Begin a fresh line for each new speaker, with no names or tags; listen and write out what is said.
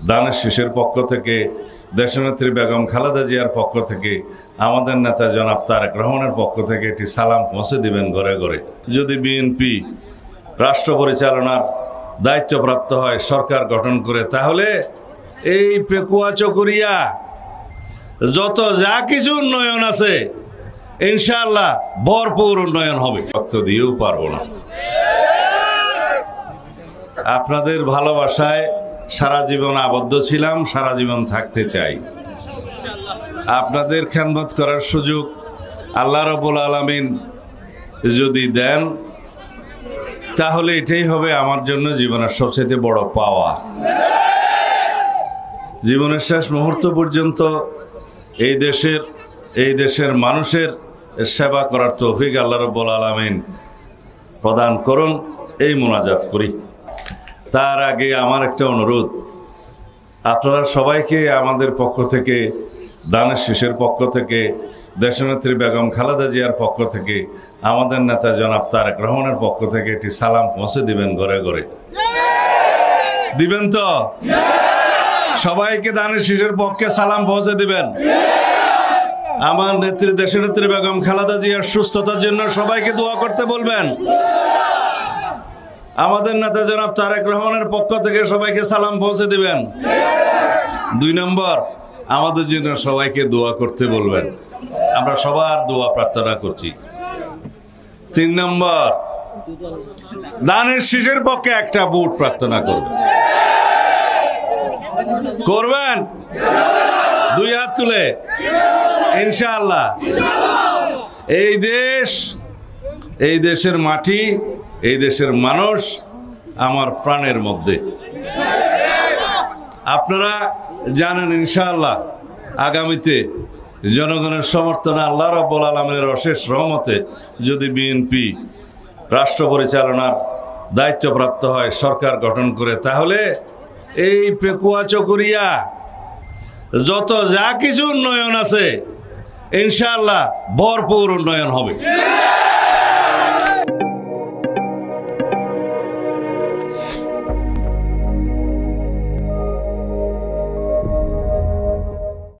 দানের শীষের পক্ষ থেকে, দেশনেত্রী বেগম খালেদা জিয়ার পক্ষ থেকে, আমাদের নেতা জনাব তারেক রহমানের পক্ষ থেকে একটি সালাম পৌঁছে দিবেন ঘরে ঘরে। যদি বিএনপি রাষ্ট্র পরিচালনার দায়িত্বপ্রাপ্ত হয়, সরকার গঠন করে, তাহলে এই পেকুয়া চকরিয়া যত যা কিছু উন্নয়ন আছে ইনশাআল্লাহ ভরপুর উন্নয়ন হবে। রক্ত দিয়েও পারবো না। আপনাদের ভালোবাসায় সারা জীবন আবদ্ধ ছিলাম, সারা জীবন থাকতে চাই। আপনাদের খেদমত করার সুযোগ আল্লাহ রাব্বুল আলামিন যদি দেন, তাহলে এটাই হবে আমার জন্য জীবনের সবচেয়ে বড় পাওয়া। জীবনের শেষ মুহূর্ত পর্যন্ত এই দেশের মানুষের সেবা করার তৌফিক আল্লাহ রাব্বুল আলামিন প্রদান করুন, এই মোনাজাত করি। তার আগে আমার একটা অনুরোধ, আপনারা সবাইকে আমাদের পক্ষ থেকে, দানের শীষের পক্ষ থেকে, দেশনেত্রী বেগম খালেদা জিয়ার পক্ষ থেকে, আমাদের নেতা জনাব তারেক রহমানের পক্ষ থেকে একটি সালাম পৌঁছে দিবেন ঘরে ঘরে। দিবেন তো? সবাইকে দানের শীষের পক্ষে সালাম পৌঁছে দিবেন। আমার নেত্রী দেশনেত্রী বেগম খালেদা জিয়ার সুস্থতার জন্য সবাইকে দোয়া করতে বলবেন। আমাদের নেতা জনাব তারেক রহমানের পক্ষ থেকে সবাইকে সালাম পৌঁছে দিবেন। 2 নম্বর, আমাদের জন্য সবাইকে দোয়া করতে বলবেন। আমরা সবার দোয়া প্রার্থনা করছি। 3 নম্বর, দানের শীষের পক্ষে একটা ভোট প্রার্থনা করবেন। করবেন? 2 হাত তুলে ইনশাআল্লাহ। এই দেশের মাটি, এই দেশের মানুষ আমার প্রাণের মধ্যে। আপনারা জানেন ইনশাআল্লাহ আগামীতে জনগণের সমর্থনে, আল্লাহ রাব্বুল আলামিনের অশেষ রহমতে যদি বিএনপি রাষ্ট্র পরিচালনার দায়িত্বপ্রাপ্ত হয়, সরকার গঠন করে, তাহলে এই পেকুয়া চকরিয়া যত যা কিছু উন্নয়ন আছে ইনশাআল্লাহ ভরপুর উন্নয়ন হবে।